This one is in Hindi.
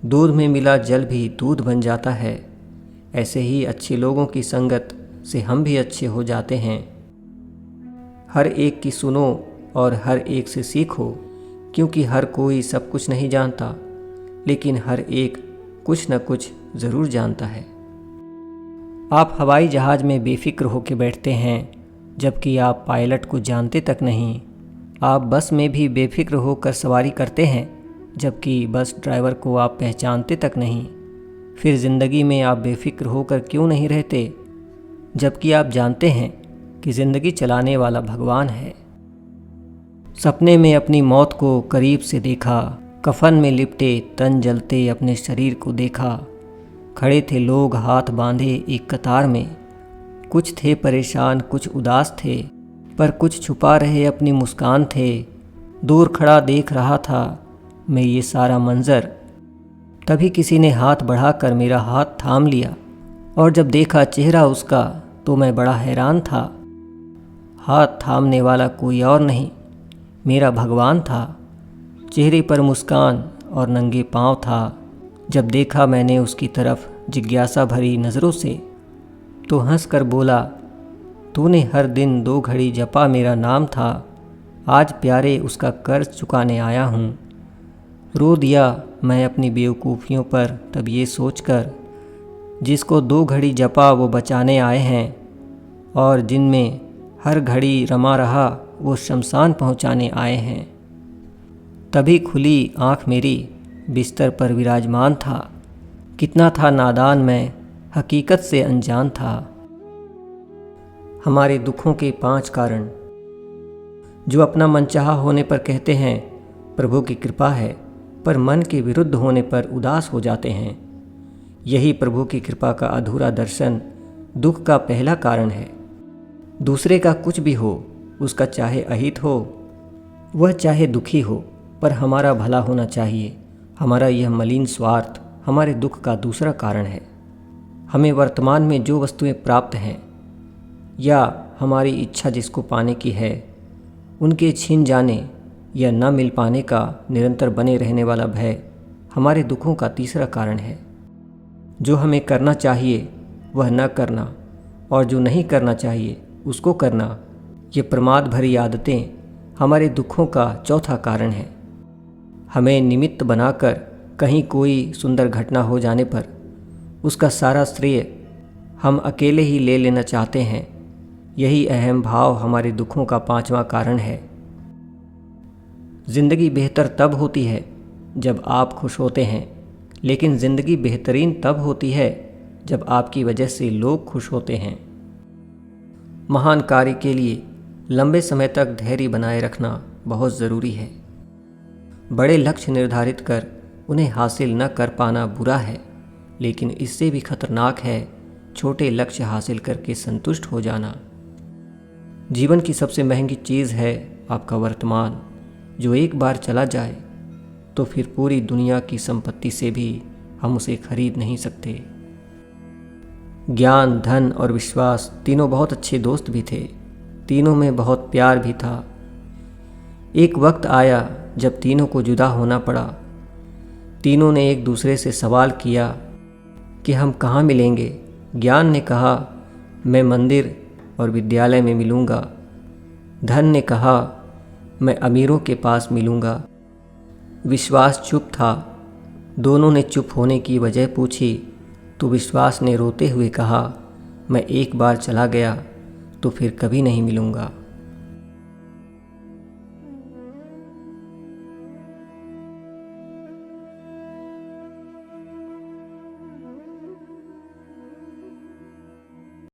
दूध में मिला जल भी दूध बन जाता है। ऐसे ही अच्छे लोगों की संगत से हम भी अच्छे हो जाते हैं। हर एक की सुनो और हर एक से सीखो, क्योंकि हर कोई सब कुछ नहीं जानता, लेकिन हर एक कुछ न कुछ ज़रूर जानता है। आप हवाई जहाज़ में बेफिक्र होकर बैठते हैं, जबकि आप पायलट को जानते तक नहीं। आप बस में भी बेफिक्र होकर सवारी करते हैं, जबकि बस ड्राइवर को आप पहचानते तक नहीं। फिर ज़िंदगी में आप बेफिक्र होकर क्यों नहीं रहते, जबकि आप जानते हैं कि ज़िंदगी चलाने वाला भगवान है। सपने में अपनी मौत को करीब से देखा, कफन में लिपटे तन जलते अपने शरीर को देखा। खड़े थे लोग हाथ बांधे एक कतार में, कुछ थे परेशान कुछ उदास थे, पर कुछ छुपा रहे अपनी मुस्कान थे। दूर खड़ा देख रहा था मैं ये सारा मंज़र, तभी किसी ने हाथ बढ़ाकर मेरा हाथ थाम लिया, और जब देखा चेहरा उसका तो मैं बड़ा हैरान था। हाथ थामने वाला कोई और नहीं, मेरा भगवान था। चेहरे पर मुस्कान और नंगे पाँव था। जब देखा मैंने उसकी तरफ जिज्ञासा भरी नज़रों से, तो हंसकर बोला, तूने हर दिन 2 घड़ी जपा मेरा नाम था, आज प्यारे उसका कर्ज चुकाने आया हूँ। रो दिया मैं अपनी बेवकूफ़ियों पर तब ये सोचकर, जिसको 2 घड़ी जपा वो बचाने आए हैं, और जिनमें हर घड़ी रमा रहा वो शमशान पहुँचाने आए हैं। तभी खुली आँख मेरी, बिस्तर पर विराजमान था। कितना था नादान मैं, हकीकत से अनजान था। हमारे दुखों के 5 कारण। जो अपना मनचाहा होने पर कहते हैं प्रभु की कृपा है, पर मन के विरुद्ध होने पर उदास हो जाते हैं। यही प्रभु की कृपा का अधूरा दर्शन दुख का पहला कारण है। दूसरे का कुछ भी हो, उसका चाहे अहित हो, वह चाहे दुखी हो, पर हमारा भला होना चाहिए। हमारा यह मलिन स्वार्थ हमारे दुख का दूसरा कारण है। हमें वर्तमान में जो वस्तुएं प्राप्त हैं, या हमारी इच्छा जिसको पाने की है, उनके छिन जाने या न मिल पाने का निरंतर बने रहने वाला भय हमारे दुखों का तीसरा कारण है। जो हमें करना चाहिए वह न करना, और जो नहीं करना चाहिए उसको करना, ये प्रमाद भरी आदतें हमारे दुखों का चौथा कारण है। हमें निमित्त बनाकर कहीं कोई सुंदर घटना हो जाने पर उसका सारा श्रेय हम अकेले ही ले लेना चाहते हैं। यही अहम भाव हमारे दुखों का 5वां कारण है। ज़िंदगी बेहतर तब होती है जब आप खुश होते हैं, लेकिन ज़िंदगी बेहतरीन तब होती है जब आपकी वजह से लोग खुश होते हैं। महान कार्य के लिए लंबे समय तक धैर्य बनाए रखना बहुत ज़रूरी है। बड़े लक्ष्य निर्धारित कर उन्हें हासिल न कर पाना बुरा है, लेकिन इससे भी खतरनाक है छोटे लक्ष्य हासिल करके संतुष्ट हो जाना। जीवन की सबसे महंगी चीज़ है आपका वर्तमान, जो एक बार चला जाए तो फिर पूरी दुनिया की संपत्ति से भी हम उसे खरीद नहीं सकते। ज्ञान, धन और विश्वास तीनों बहुत अच्छे दोस्त भी थे। तीनों में बहुत प्यार भी था। एक वक्त आया जब तीनों को जुदा होना पड़ा। तीनों ने एक दूसरे से सवाल किया कि हम कहाँ मिलेंगे। ज्ञान ने कहा, मैं मंदिर और विद्यालय में मिलूँगा। धन ने कहा, मैं अमीरों के पास मिलूँगा। विश्वास चुप था। दोनों ने चुप होने की वजह पूछी तो विश्वास ने रोते हुए कहा, मैं एक बार चला गया तो फिर कभी नहीं मिलूँगा।